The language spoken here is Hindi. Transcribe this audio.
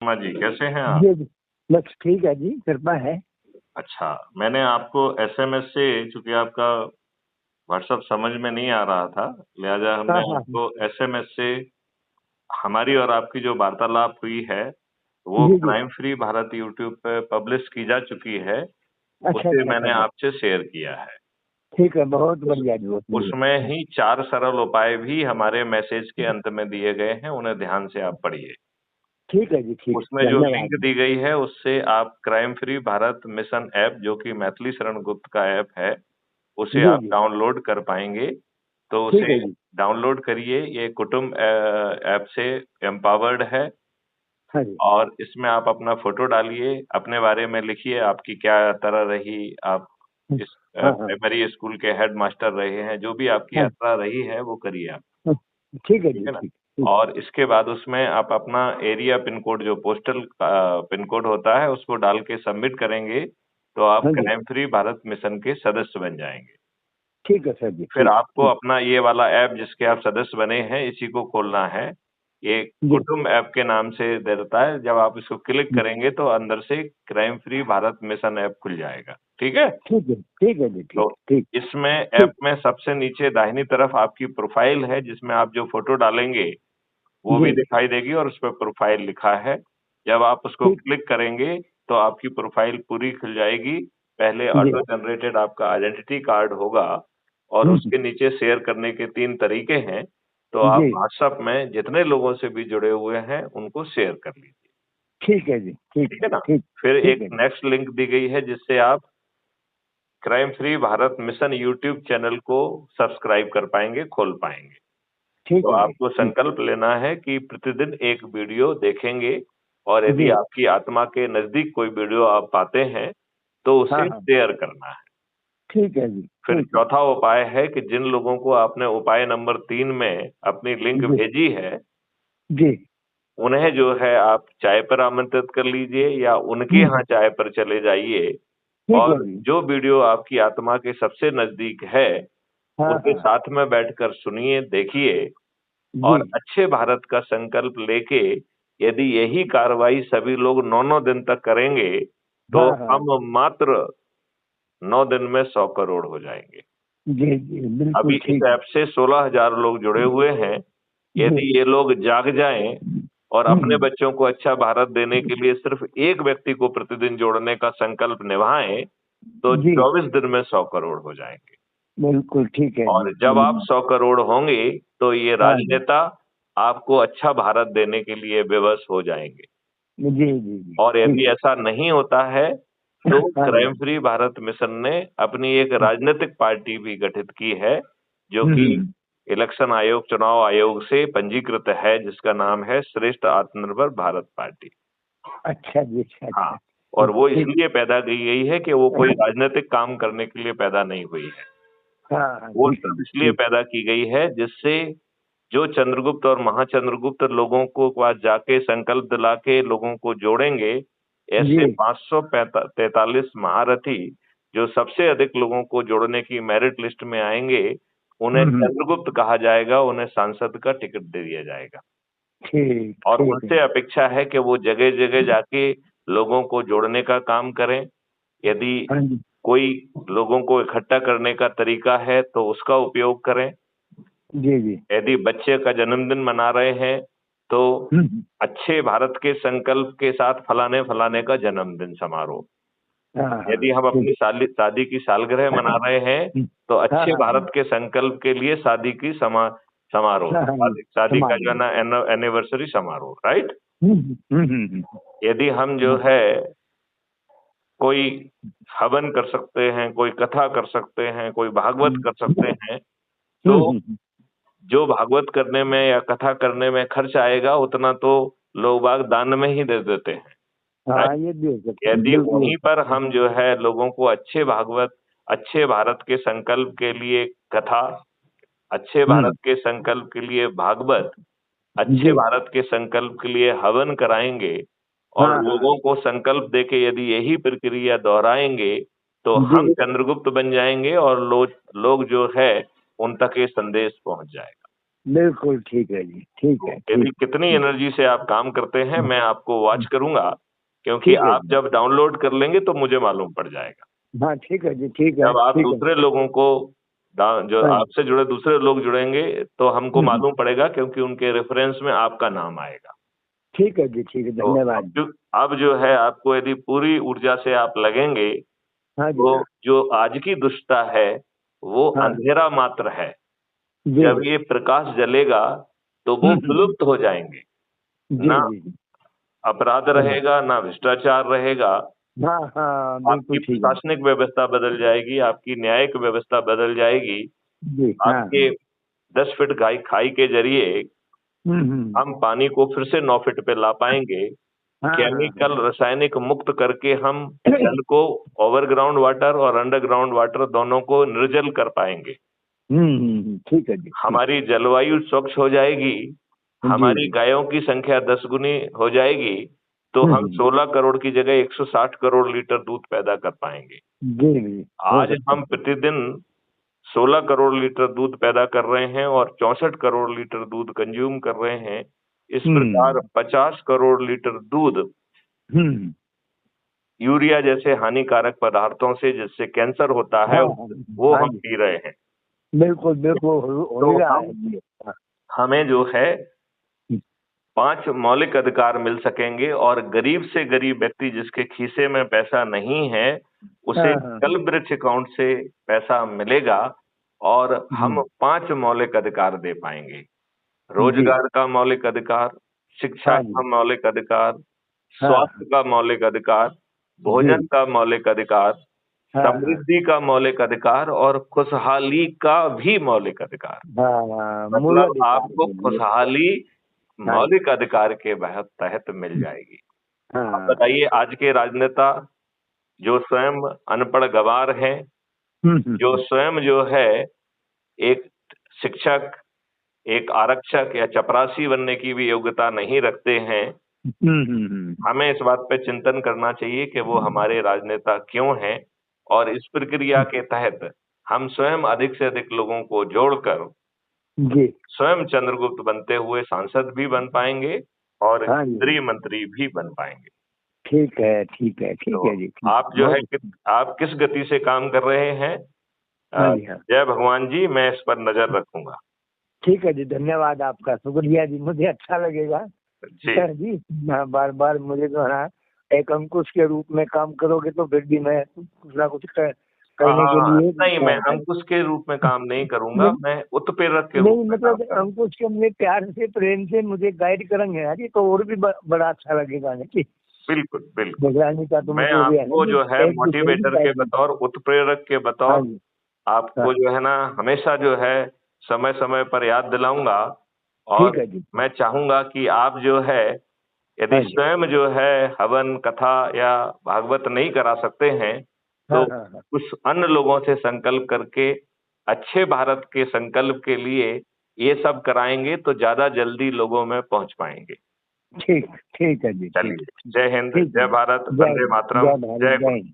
शर्मा जी, कैसे हैं आप? जी जी। बस ठीक है जी, कृपा है। अच्छा, मैंने आपको एसएमएस से, चूंकि आपका व्हाट्सएप समझ में नहीं आ रहा था, लिहाजा हाँ हमने हाँ हाँ। आपको एसएमएस से हमारी और आपकी जो वार्तालाप हुई है, वो जी जी। क्राइम फ्री भारत यूट्यूब पे पब्लिश की जा चुकी है। अच्छा उसे अच्छा अच्छा मैंने अच्छा। आपसे शेयर किया है। ठीक है, बहुत उस बढ़िया जी, बहुत बढ़िया। उसमें ही 4 सरल उपाय भी हमारे मैसेज के अंत में दिए गए हैं, उन्हें ध्यान से आप पढ़िए। ठीक है जी, ठीक, उसमें जो लिंक धन्यवाद। दी गई है, उससे आप crime free Bharat mission app, जो कि मैथिली शरण गुप्त का ऐप है, उसे जी आप जी। डाउनलोड कर पाएंगे। तो ठीक उसे है जी। डाउनलोड करिए। ये कुटुंब ऐप से एम्पावर्ड है। हाँ जी। और इसमें आप अपना फोटो डालिए, अपने बारे में लिखिए, आपकी क्या तरह रही, आप इस हाँ हाँ प्राइमरी स्कूल के हेड मास्टर रहे हैं, जो भी आपकी हाँ यात्रा रही है वो करिए आप। हाँ। ठीक है ठीक जी, है ना? ठीक ठीक। और इसके बाद उसमें आप अपना एरिया पिन कोड, जो पोस्टल पिन कोड होता है, उसको डाल के सबमिट करेंगे, तो आप हाँ जी। क्राइम फ्री भारत मिशन के सदस्य बन जाएंगे। ठीक है सर जी, फिर ठीक आपको ठीक। अपना ये वाला ऐप, जिसके आप सदस्य बने हैं, इसी को खोलना है। ये जी कुटुंब ऐप के नाम से देता है। जब आप इसको क्लिक जी। करेंगे तो अंदर से crime free Bharat mission app खुल जाएगा। ठीक है? ठीक है जी, तो ठीक ठीक इसमें ऐप ठीक। में सबसे नीचे दाहिनी तरफ आपकी प्रोफाइल है, जिसमें आप जो फ़ोटो डालेंगे, वो जी। भी दिखाई देगी और उसपे प्रोफाइल लिखा है। जब आप उसको ठीक। क्लिक करेंगे, तो आपकी प्रोफाइल पूरी खुल जाएगी। पहले जी। ऑटो जनरेटेड आपका आइडेंटिटी कार्ड होगा और हम्म, उसके नीचे शेयर करने के 3 तरीके हैं। तो आप जी। व्हाट्सएप में जितने लोगों से भी जुड़े हुए हैं, उनको शेयर कर लीजिए। ठीक है जी, ठीक ठीक है ना? ठीक। फिर ठीक एक है जी। नेक्स्ट लिंक दी गई है, जिससे आप crime free Bharat mission YouTube channel को सब्सक्राइब कर पाएँगे, खोल पाएँगे। ठीक तो है जी, आपको ठीक। संकल्प लेना है कि प्रतिदिन एक वीडियो देखेंगे, और यदि जी। आपकी आत्मा के नज़दीक कोई वीडियो आप पाते हैं, तो हाँ उसे हाँ। शेयर करना है। ठीक है जी, फिर ठीक है। चौथा उपाय है कि जिन लोगों को आपने उपाय नंबर 3 में अपनी लिंक जी भेजी है, जी। उन्हें जो है आप चाय पर आमंत्रित कर लीजिए या उनके यहाँ हम्म, चाय पर चले जाइए। ठीक है और जी। जो वीडियो आपकी आत्मा के सबसे नज़दीक है, हाँ उसे हाँ। साथ में बैठकर सुनिए, देखिए। जी। और अच्छे भारत का संकल्प लेके, यदि यही कार्रवाई सभी लोग 9-9 दिन तक करेंगे, तो हाँ हाँ। हम मात्र 9 दिन में 100 करोड़ हो जाएँगे। जी जी, अभी बिल्कुल इस ठीक है। ऐप से 16,000 लोग जुड़े हुए हैं। जी। यदि ये लोग जाग जाएँ और अपने हम्म, बच्चों को अच्छा भारत देने के लिए सिर्फ एक व्यक्ति को प्रतिदिन जोड़ने का संकल्प निभाएँ, तो जी, 24 दिन में 100 करोड़ हो जाएँगे। बिल्कुल ठीक है जी। और जब आप 100 करोड़ होंगे, तो ये हाँ हाँ। राजनेता आपको अच्छा भारत देने के लिए विवश हो जाएँगे। जी जी जी, और ठीक। यदि ऐसा नहीं होता है, तो हाँ जी। क्राइम फ्री भारत मिशन ने अपनी एक राजनीतिक पार्टी भी गठित की है, जो हम्म, कि हम्म, इलेक्शन आयोग, चुनाव आयोग से पंजीकृत है, जिसका नाम है श्रेष्ठ आत्मनिर्भर भारत पार्टी। अच्छा जी, अच्छा हाँ, अच्छा। और वो ठीक। इसलिए पैदा की गई है कि वो कोई राजनीतिक काम करने के लिए पैदा नहीं हुई है। हाँ हाँ, वो ठीक है सिर्फ जी, इसलिए ठीक। पैदा की गई है, जिससे जो चंद्रगुप्त और महाचंद्रगुप्त लोगों को पास जाके संकल्प दिला के लोगों को जोड़ेंगे, जी। ऐसे 543 महारथी जो सबसे अधिक लोगों को जोड़ने की मेरिट लिस्ट में आएँगे, उन्हें हम्म, चंद्रगुप्त कहा जाएगा, उन्हें सांसद का टिकट दे दिया जाएगा। ठीक और ठीक है। उनसे अपेक्षा है कि वो जगह-जगह जाके लोगों को जोड़ने का काम करें। यदि हाँ जी। कोई लोगों को इकट्ठा करने का तरीका है, तो उसका उपयोग करें। जी जी। यदि बच्चे का जन्मदिन मना रहे हैं, तो हम्म, अच्छे भारत के संकल्प के साथ फलाने-फलाने का जन्मदिन समारोह। हाँ हाँ, यदि हम ठीक। अपनी शादी की सालगिरह मना रहे हैं, तो हाँ अच्छे हाँ हाँ। भारत के संकल्प के लिए शादी की समारोह, हाँ हाँ, शादी का संभाल जो है लो। ना एनिवर्सरी समारोह, राइट? हम्म। यदि हम जो हम्म, है कोई हवन कर सकते हैं, कोई कथा कर सकते हैं, कोई भागवत कर सकते हैं, तो हम्म। जो भागवत करने में या कथा करने में खर्च आएगा, उतना तो लोग बाग दान में ही दे देते हैं, राइट? हाँ, ये भी हो सकता है, यदि बिल्कुल हो वहीं पर सकता है। हम जो है लोगों को अच्छे भागवत, अच्छे भारत के संकल्प के लिए कथा, अच्छे भारत हम्म। के संकल्प के लिए भागवत, अच्छे जी। भारत के संकल्प के लिए हवन कराएँगे और हाँ हाँ। लोगों को संकल्प देके यदि यही प्रक्रिया दोहराएँगे, तो हम जी। चंद्रगुप्त बन जाएँगे और लोग जो है, उन तक ये संदेश पहुँच जाएगा। बिल्कुल ठीक है जी, ठीक है, यदि ठीक। कितनी एनर्जी से आप काम करते हैं मैं आपको वॉच करूंगा, क्योंकि ठीक है आप जी। जब डाउनलोड कर लेंगे तो मुझे मालूम पड़ जाएगा। हाँ, ठीक है जी, ठीक है, जब आप ठीक है। दूसरे लोगों को जो हाँ जी। आपसे जुड़े दूसरे लोग जुड़ेंगे तो हमको हुँ, मालूम पड़ेगा, क्योंकि उनके रेफरेंस में आपका नाम आएगा। ठीक है जी, ठीक है, तो धन्यवाद। अब जो है आपको यदि पूरी ऊर्जा से आप लगेंगे, हाँ जी, तो जो आज की दुष्टता है, वो हाँ। अंधेरा मात्र है। जी। जब ये प्रकाश जलेगा, तो वो हुँ। विलुप्त हो जाएँगे। जी, ना जी, जी। अपराध हाँ जी। रहेगा, ना भ्रष्टाचार रहेगा, हाँ, हाँ, आपकी बिल्कुल ठीक है। प्रशासनिक व्यवस्था बदल जाएगी, आपकी न्यायिक व्यवस्था बदल जाएगी। जी, हाँ, आपके हाँ। 10 फीट खाई खाई के ज़रिए हुँ, हुँ। हम पानी को फिर से 9 फीट पे ला पाएँगे। हाँ, हाँ, हाँ। केमिकल रासायनिक मुक्त करके हम जल को ओवरग्राउंड वाटर और अंडरग्राउंड वाटर दोनों को निर्जल कर पाएँगे। ठीक है जी, ठीक। हमारी जलवायु स्वच्छ हो जाएगी, जी, हमारी जी। गायों की संख्या 10 गुनी हो जाएगी, तो हुँ, हम हुँ। 16 करोड़ की जगह 160 करोड़ लीटर दूध पैदा कर पाएँगे। जी, जी, हो आज सकता हम है। प्रतिदिन 16 करोड़ लीटर दूध पैदा कर रहे हैं और 64 करोड़ लीटर दूध कंज़्यूम कर रहे हैं। इस प्रकार हुँ, 50 करोड़ लीटर दूध हुँ। यूरिया जैसे हानिकारक पदार्थों से, जिससे कैंसर होता है, हाँ, हाँ। वो हाँ हम जी। पी रहे हैं। बिल्कुल, बिल्कुल हो तो ही रहा है हम जी। हाँ। हमें जो है हुँ। 5 मौलिक अधिकार मिल सकेंगे, और गरीब से गरीब व्यक्ति जिसके खीसे में पैसा नहीं है, उसे हाँ, हाँ, हाँ। कल्पवृक्ष अकाउंट से पैसा मिलेगा, और हम जी, 5 मौलिक अधिकार दे पाएँगे। जी। रोजगार का मौलिक अधिकार, शिक्षा हाँ का जी। मौलिक अधिकार, हाँ, हाँ। स्वास्थ्य का मौलिक अधिकार, भोजन जी। का मौलिक अधिकार, हाँ, हाँ। समृद्धि का मौलिक अधिकार और खुशहाली का भी मौलिक अधिकार। हाँ, मूल मतलब अधिकार आपको के लिए। खुशहाली हाँ जी। मौलिक अधिकार के तहत मिल जाएगी। आप हाँ। बताइए, आज के राजनेता जो स्वयं अनपढ़ गँवार हैं, हुँ, हुँ, जो हुँ। स्वयं जो है एक शिक्षक, एक आरक्षक या चपरासी बनने की भी योग्यता नहीं रखते हैं, हुँ, हुँ, हुँ। हमें इस बात पे चिंतन करना चाहिए कि वो हमारे राजनेता क्यों हैं, और इस प्रक्रिया के तहत हम स्वयं अधिक से अधिक लोगों को जोड़कर जी। स्वयं चंद्रगुप्त बनते हुए सांसद भी बन पाएँगे और हाँ जी। केंद्रीय मंत्री भी बन पाएँगे। ठीक है, ठीक है, ठीक तो है जी, ठीक। आप जो है बहुत आप किस गति से काम कर रहे हैं? हाँ जी, हाँ। जय भगवान जी, मैं इस पर नज़र रखूँगा। ठीक है जी, धन्यवाद आपका, शुक्रिया जी, मुझे अच्छा लगेगा। जी। जी, बार-बार मुझे जो है ना, एक अंकुश के रूप में काम करोगे तो फिर भी मैं कुछ ना कुछ हाँ, करने हाँ, के हाँ। लिए नहीं, मैं हाँ जी। अंकुश के रूप में काम नहीं करूँगा, नहीं, मैं उत्प्रेरक के रूप नहीं में काम मतलब करूँगा। अंकुश के अपने प्यार से, प्रेम से मुझे गाइड करेंगे ना जी, तो और भी बड़ा अच्छा लगेगा ना जी। बिल्कुल, बिल्कुल। निगरानी का तो मैं मुझे भी है ना आपको जी, जो है एक दूसरे की मोटिवेटर के गाइड बतौर, उत्प्रेरक के हाँ बतौर जी, हाँ, आपको जो है ना हमेशा जो है समय-समय पर याद दिलाऊँगा, ठीक और है जी। मैं चाहूँगा कि आप जो है, यदि हाँ जी। स्वयं जो है हवन, कथा या भागवत नहीं करा सकते हैं, हाँ, तो हाँ, हाँ। कुछ अन्य लोगों से संकल्प करके अच्छे भारत के संकल्प के लिए ये सब कराएँगे तो ज़्यादा जल्दी लोगों में पहुँच पाएँगे। ठीक, ठीक है जी, ठीक चलिए, है, जय हिंद, ठीक है। जय भारत, जय वंदे हिंद, मातरम, जय भारत, जय जय हिंद।